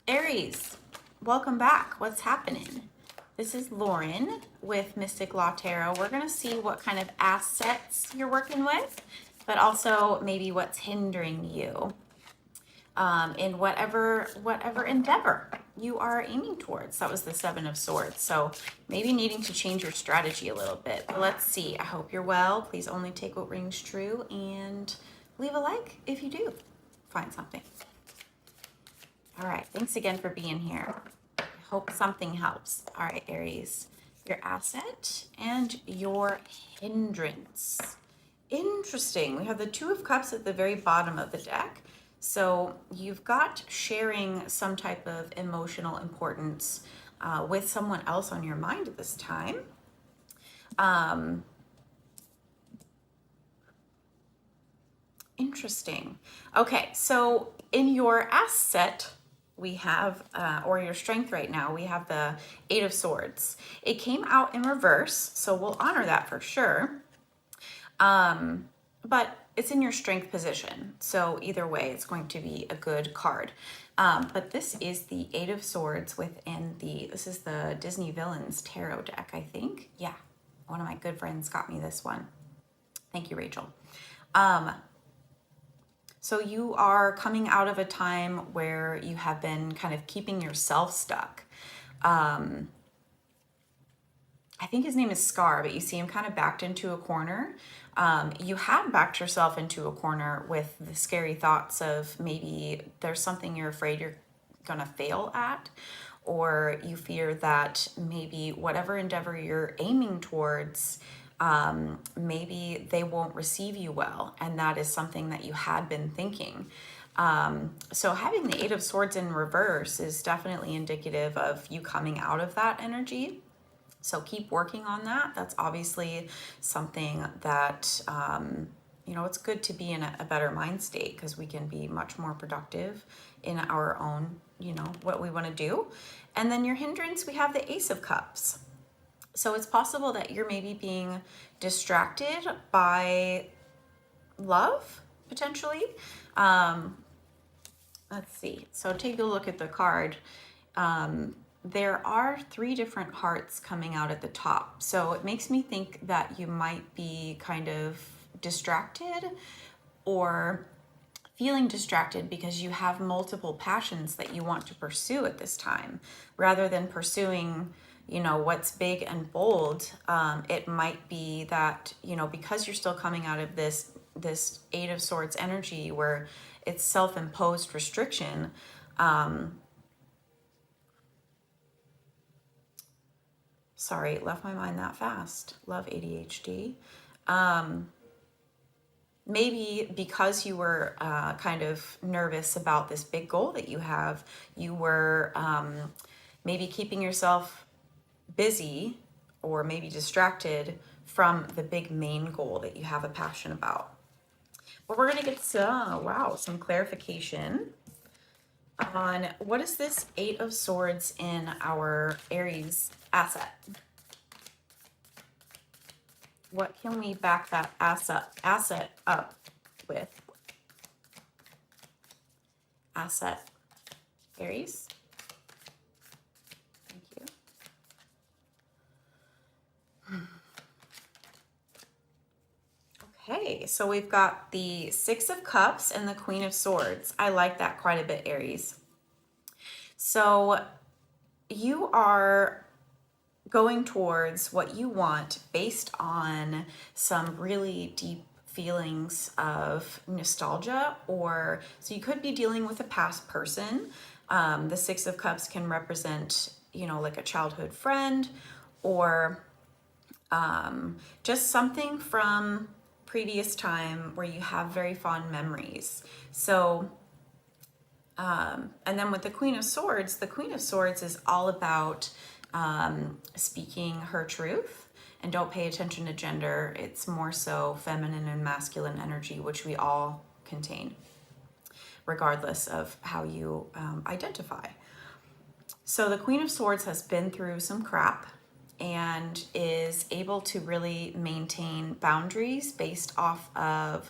Aries, welcome back. What's happening? This is Lauren with Mystic Law Tarot. We're going to see what kind of assets you're working with, but also maybe what's hindering you in whatever endeavor you are aiming towards. That was the Seven of Swords. So maybe needing to change your strategy a little bit. But let's see. I hope you're well. Please only take what rings true and leave a like if you do find something. All right, thanks again for being here. I hope something helps. All right, Aries, your asset and your hindrance. Interesting. We have the Two of Cups at the very bottom of the deck. So you've got sharing some type of emotional importance with someone else on your mind at this time. Interesting. Okay, so in your asset, we have, or your strength right now, we have the Eight of Swords. It came out in reverse, so we'll honor that for sure. But it's in your strength position, so either way, it's going to be a good card. But this is the Eight of Swords within this is the Disney Villains Tarot deck, I think. Yeah, one of my good friends got me this one. Thank you, Rachel. So you are coming out of a time where you have been kind of keeping yourself stuck. I think his name is Scar, but you see him kind of backed into a corner. You have backed yourself into a corner with the scary thoughts of maybe there's something you're afraid you're going to fail at, or you fear that maybe whatever endeavor you're aiming towards, maybe they won't receive you well, and that is something that you had been thinking. So having the Eight of Swords in reverse is definitely indicative of you coming out of that energy. So keep working on that. That's obviously something that, it's good to be in a better mind state, because we can be much more productive in our own, what we want to do. And then your hindrance, we have the Ace of Cups. So it's possible that you're maybe being distracted by love, potentially. Let's see. So take a look at the card. There are 3 different hearts coming out at the top. So it makes me think that you might be kind of distracted or feeling distracted because you have multiple passions that you want to pursue at this time. Rather than pursuing what's big and bold, it might be that, because you're still coming out of this Eight of Swords energy where it's self-imposed restriction, sorry, it left my mind that fast. Love ADHD. Maybe because you were kind of nervous about this big goal that you have, you were maybe keeping yourself busy or maybe distracted from the big main goal that you have a passion about. But we're going to get some clarification on what is this Eight of Swords in our Aries asset. What can we back that asset up with? Asset, Aries. Thank you. Okay, so we've got the Six of Cups and the Queen of Swords. I like that quite a bit, Aries. So you are going towards what you want based on some really deep feelings of nostalgia, or so you could be dealing with a past person. The Six of Cups can represent, like a childhood friend, or just something from previous time where you have very fond memories. So and then with the Queen of Swords is all about speaking her truth, and don't pay attention to gender. It's more so feminine and masculine energy, which we all contain, regardless of how you identify. So the Queen of Swords has been through some crap and is able to really maintain boundaries based off of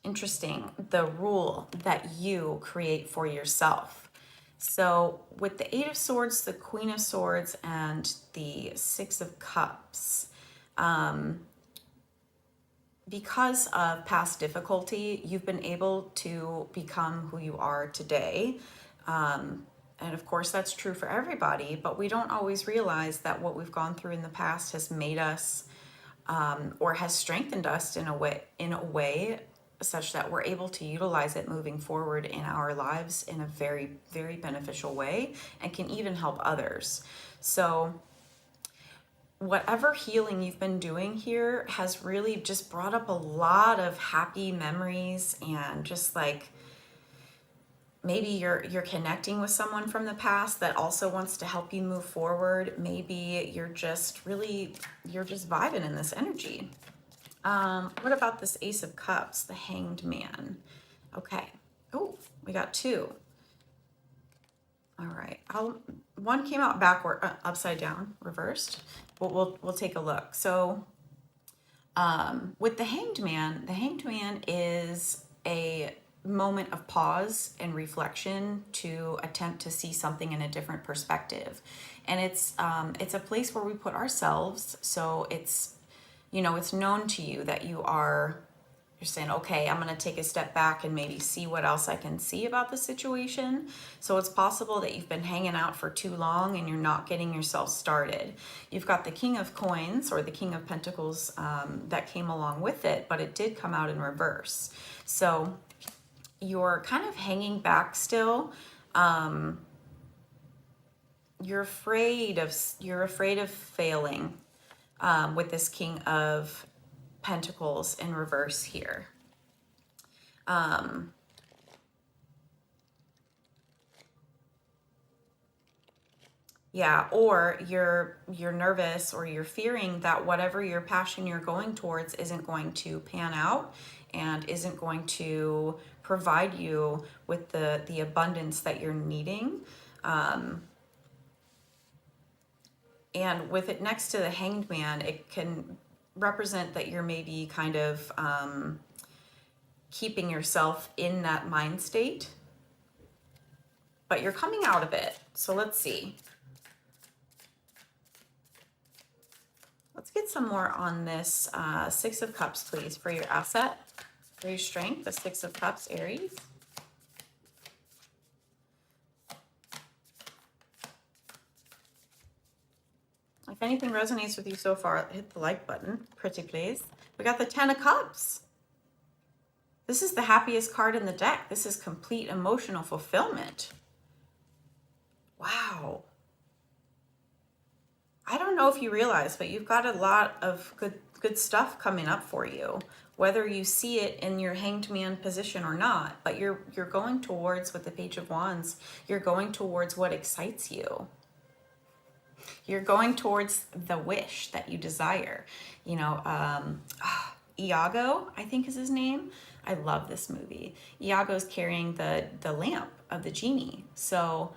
interesting, the rule that you create for yourself. So with the Eight of Swords, the Queen of Swords, and the Six of Cups, because of past difficulty, you've been able to become who you are today. And of course, that's true for everybody, but we don't always realize that what we've gone through in the past has made us or has strengthened us in a way such that we're able to utilize it moving forward in our lives in a very, very beneficial way and can even help others. So whatever healing you've been doing here has really just brought up a lot of happy memories, and just like maybe you're connecting with someone from the past that also wants to help you move forward. Maybe you're just vibing in this energy. What about this Ace of Cups, the Hanged Man? Okay. Oh, we got two. All right. One came out backward, upside down, reversed. We'll take a look. So, with the Hanged Man is a moment of pause and reflection to attempt to see something in a different perspective, and it's a place where we put ourselves. So it's, it's known to you that you're saying, okay, I'm going to take a step back and maybe see what else I can see about the situation. So it's possible that you've been hanging out for too long and you're not getting yourself started. You've got the King of Coins or the King of Pentacles that came along with it, but it did come out in reverse. So you're kind of hanging back still. You're afraid of failing with this King of Pentacles in reverse here. Yeah, or you're nervous, or you're fearing that whatever your passion you're going towards isn't going to pan out and isn't going to provide you with the abundance that you're needing. And with it next to the Hanged Man, it can represent that you're maybe kind of keeping yourself in that mind state, but you're coming out of it. So let's see. Let's get some more on this Six of Cups, please, for your asset, for your strength, the Six of Cups, Aries. If anything resonates with you so far, hit the like button, pretty please. We got the Ten of Cups. This is the happiest card in the deck. This is complete emotional fulfillment. Wow. I don't know if you realize, but you've got a lot of good stuff coming up for you, whether you see it in your Hanged Man position or not. But you're going towards, with the Page of Wands, you're going towards what excites you. You're going towards the wish that you desire. Iago, I think is his name. I love this movie. Iago's carrying the lamp of the genie. So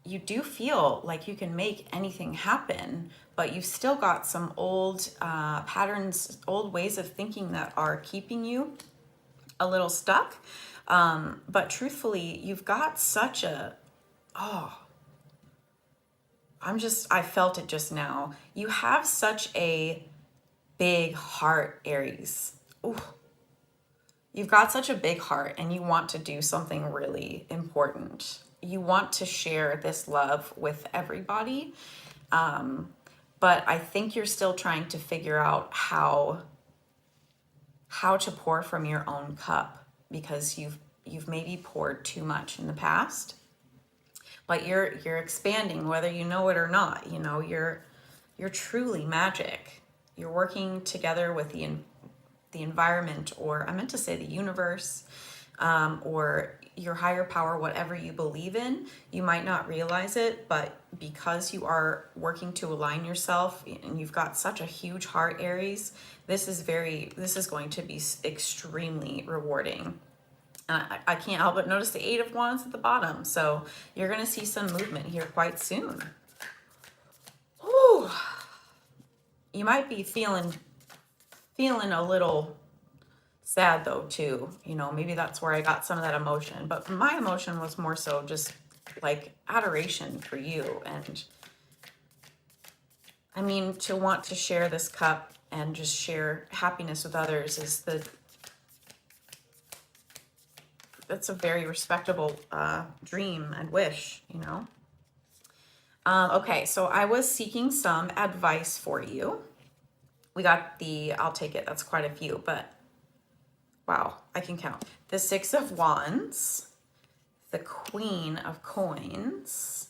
you do feel like you can make anything happen, but you've still got some old patterns, old ways of thinking that are keeping you a little stuck. But truthfully, you've got such a, I felt it just now. You have such a big heart, Aries. Ooh. You've got such a big heart, and you want to do something really important. You want to share this love with everybody. But I think you're still trying to figure out how to pour from your own cup, because you've maybe poured too much in the past. But you're expanding, whether you know it or not. You're truly magic. You're working together with the environment, or I meant to say the universe, or your higher power, whatever you believe in. You might not realize it, but because you are working to align yourself, and you've got such a huge heart, Aries, this is going to be extremely rewarding. I can't help but notice the Eight of Wands at the bottom. So you're going to see some movement here quite soon. Whew. You might be feeling a little sad though too. You know, maybe that's where I got some of that emotion. But my emotion was more so just like adoration for you. And I mean, to want to share this cup and just share happiness with others is that's a very respectable dream and wish, you know. Okay, so I was seeking some advice for you. We got the, I'll take it, that's quite a few, but wow, I can count. The Six of Wands, the Queen of Coins,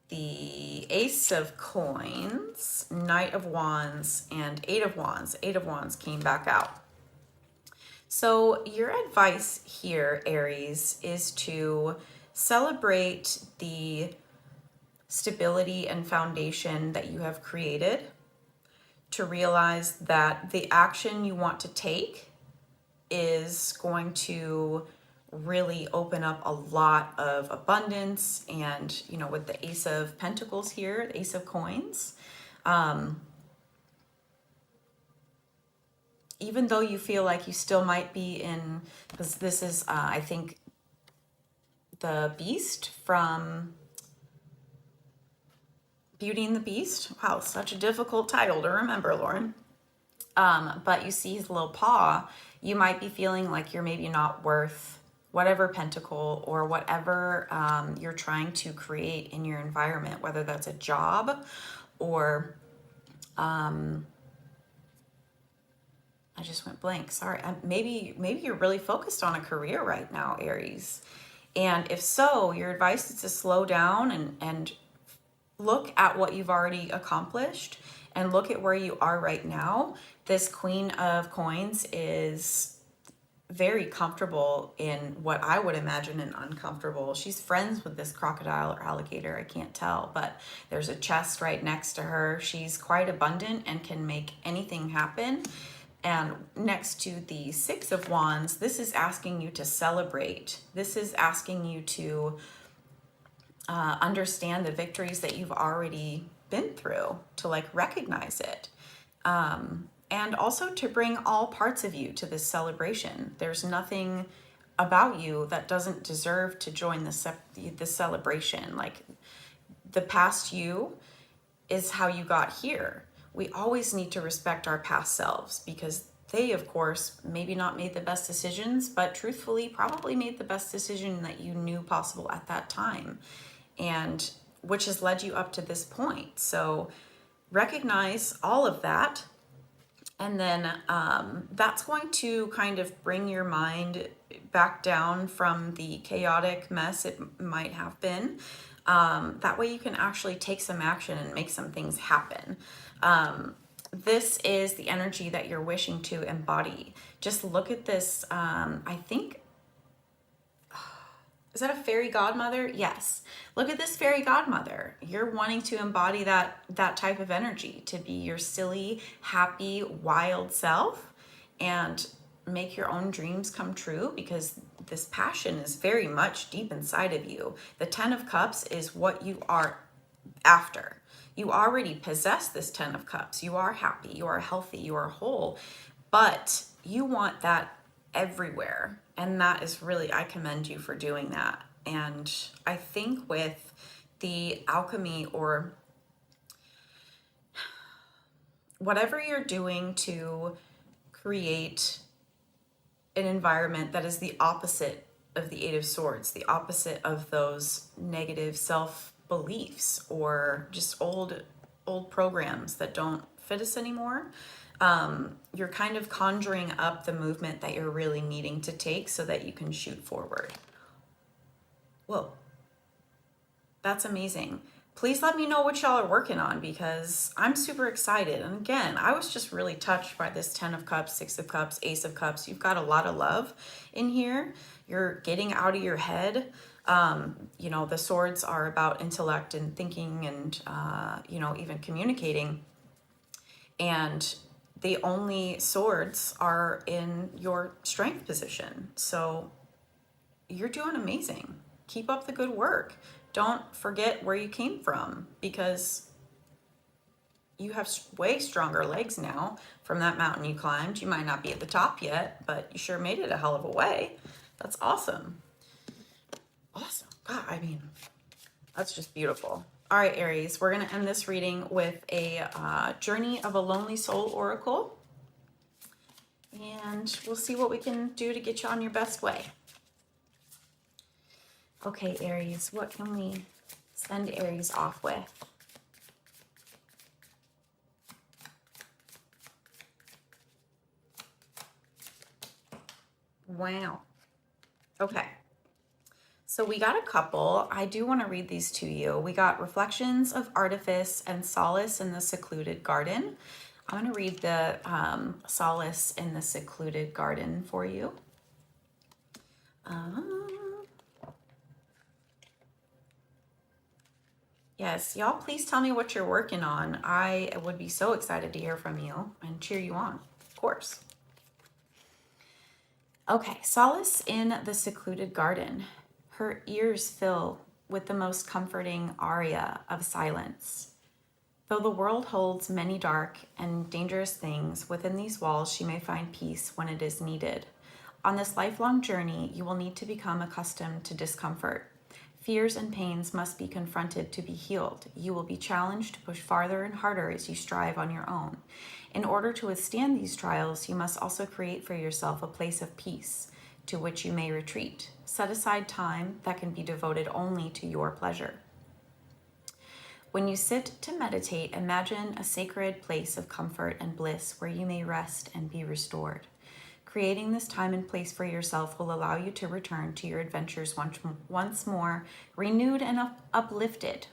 the Ace of Coins, Knight of Wands, and Eight of Wands. Eight of Wands came back out. So your advice here, Aries, is to celebrate the stability and foundation that you have created, to realize that the action you want to take is going to really open up a lot of abundance. And, you know, with the Ace of Pentacles here, the Ace of Coins, even though you feel like you still might be in, because this is, I think, the Beast from Beauty and the Beast. Wow, such a difficult title to remember, Lauren. But you see his little paw, you might be feeling like you're maybe not worth whatever pentacle or whatever you're trying to create in your environment, whether that's a job or I just went blank. Sorry. Maybe you're really focused on a career right now, Aries. And if so, your advice is to slow down and look at what you've already accomplished and look at where you are right now. This Queen of Coins is very comfortable in what I would imagine an uncomfortable. She's friends with this crocodile or alligator, I can't tell, but there's a chest right next to her. She's quite abundant and can make anything happen. And next to the Six of Wands, this is asking you to celebrate. This is asking you to understand the victories that you've already been through, to like recognize it. And also to bring all parts of you to this celebration. There's nothing about you that doesn't deserve to join the celebration. Like the past you is how you got here. We always need to respect our past selves because they, of course, maybe not made the best decisions, but truthfully probably made the best decision that you knew possible at that time, and which has led you up to this point. So recognize all of that. And then that's going to kind of bring your mind back down from the chaotic mess it might have been. That way you can actually take some action and make some things happen. This is the energy that you're wishing to embody. Just look at this. I think, is that a fairy godmother? Yes. Look at this fairy godmother. You're wanting to embody that type of energy, to be your silly, happy, wild self and make your own dreams come true, because this passion is very much deep inside of you. The Ten of Cups is what you are after. You already possess this Ten of Cups. You are happy, you are healthy, you are whole, but you want that everywhere. And that is really, I commend you for doing that. And I think with the alchemy or whatever you're doing to create an environment that is the opposite of the Eight of Swords, the opposite of those negative self-beliefs or just old programs that don't fit us anymore, you're kind of conjuring up the movement that you're really needing to take so that you can shoot forward. Whoa, that's amazing. Please let me know what y'all are working on, because I'm super excited. And again, I was just really touched by this Ten of Cups, Six of Cups, Ace of Cups. You've got a lot of love in here. You're getting out of your head. You know, the swords are about intellect and thinking and, you know, even communicating. And the only swords are in your strength position. So you're doing amazing. Keep up the good work. Don't forget where you came from, because you have way stronger legs now from that mountain you climbed. You might not be at the top yet, but you sure made it a hell of a way. That's awesome. Awesome. God, I mean, that's just beautiful. All right, Aries, we're going to end this reading with a Journey of a Lonely Soul Oracle. And we'll see what we can do to get you on your best way. Okay, Aries, what can we send Aries off with? Wow. Okay. So we got a couple. I do want to read these to you. We got Reflections of Artifice and Solace in the Secluded Garden. I'm going to read the Solace in the Secluded Garden for you. Yes, y'all, please tell me what you're working on. I would be so excited to hear from you and cheer you on, of course. Okay, Solace in the Secluded Garden. Her ears fill with the most comforting aria of silence. Though the world holds many dark and dangerous things, within these walls she may find peace when it is needed. On this lifelong journey, you will need to become accustomed to discomfort. Fears and pains must be confronted to be healed. You will be challenged to push farther and harder as you strive on your own. In order to withstand these trials, you must also create for yourself a place of peace to which you may retreat. Set aside time that can be devoted only to your pleasure. When you sit to meditate, imagine a sacred place of comfort and bliss where you may rest and be restored. Creating this time and place for yourself will allow you to return to your adventures once more, renewed and uplifted.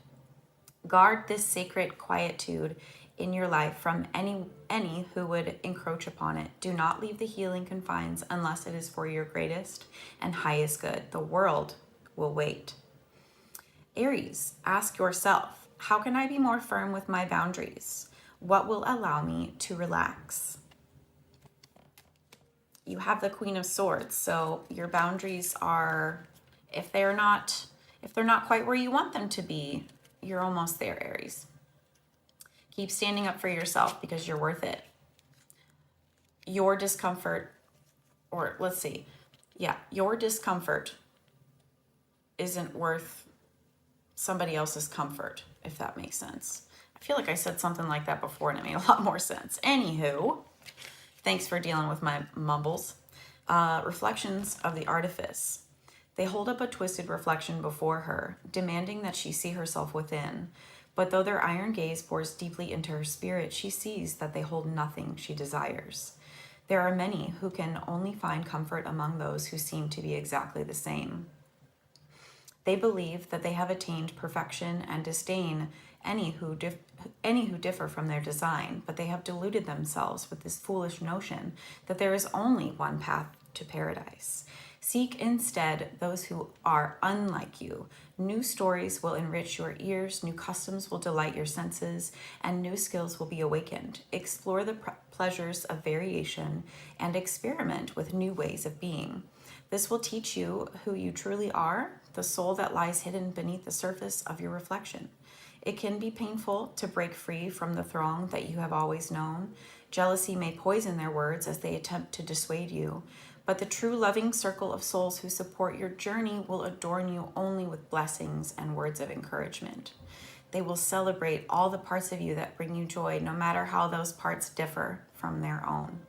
Guard this sacred quietude in your life from any who would encroach upon it. Do not leave the healing confines unless it is for your greatest and highest good. The world will wait. Aries, ask yourself, how can I be more firm with my boundaries? What will allow me to relax? You have the Queen of Swords, so your boundaries are, if they're not quite where you want them to be, you're almost there, Aries. Keep standing up for yourself because you're worth it. Your discomfort, or let's see, yeah, your discomfort isn't worth somebody else's comfort, if that makes sense. I feel like I said something like that before and it made a lot more sense. Anywho, thanks for dealing with my mumbles. Reflections of the Artifice. They hold up a twisted reflection before her, demanding that she see herself within. But though their iron gaze pours deeply into her spirit, she sees that they hold nothing she desires. There are many who can only find comfort among those who seem to be exactly the same. They believe that they have attained perfection and disdain any who differ from their design, but they have deluded themselves with this foolish notion that there is only one path to paradise. Seek instead those who are unlike you. New stories will enrich your ears, new customs will delight your senses, and new skills will be awakened. Explore the pleasures of variation and experiment with new ways of being. This will teach you who you truly are, the soul that lies hidden beneath the surface of your reflection. It can be painful to break free from the throng that you have always known. Jealousy may poison their words as they attempt to dissuade you, but the true loving circle of souls who support your journey will adorn you only with blessings and words of encouragement. They will celebrate all the parts of you that bring you joy, no matter how those parts differ from their own.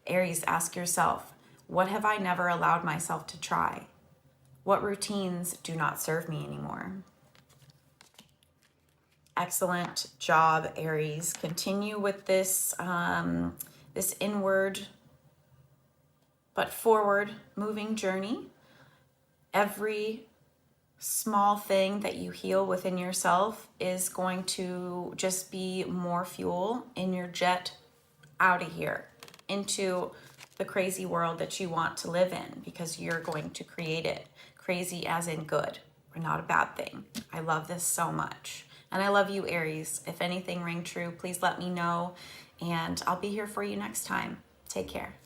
Aries, ask yourself, what have I never allowed myself to try? What routines do not serve me anymore? Excellent job, Aries. Continue with this, this inward but forward moving journey. Every small thing that you heal within yourself is going to just be more fuel in your jet out of here into the crazy world that you want to live in, because you're going to create it. Crazy as in good, or not a bad thing. I love this so much. And I love you, Aries. If anything rang true, please let me know, and I'll be here for you next time. Take care.